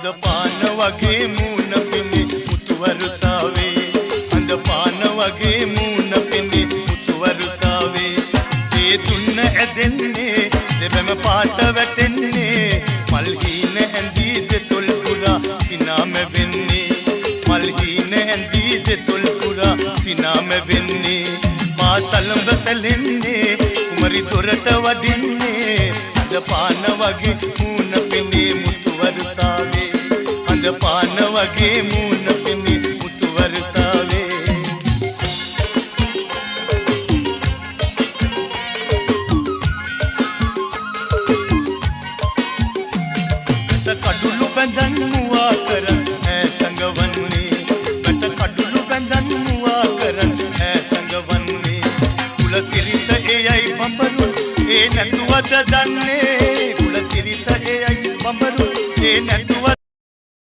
අඳ පාන වගේ මූණ පෙනේ මුතු වරුසාවේ අඳ පාන වගේ මූණ පෙනේ මුතු වරුසාවේ ඒ දුන්න ඇදෙන්නේ දෙබැම පාට වැටෙන්නේ මල් හීන ඇඳී දෙතොල් පුරා සිනාම වෙන්නේ මල් හීන ඇඳී දෙතොල් පුරා සිනාම වෙන්නේ මා සලඹ සැලෙන්නේ කුමරි දොරට වඩින්නේ අඳ පාන වගේ මූණ පෙනේ මුතු වරුසාවේ අඳ පාන වගේ මූණ පෙනේ මුතු වරුසාවේ කඩුළු බඳන් මුවා කරන් ඈ සංගවන්නේ මට කඩුළු බඳන් මුවා කරන් ඈ සංගවන්නේ කුල කිරිත එයයි පඹරු ඒ නැතුවද දන්නේ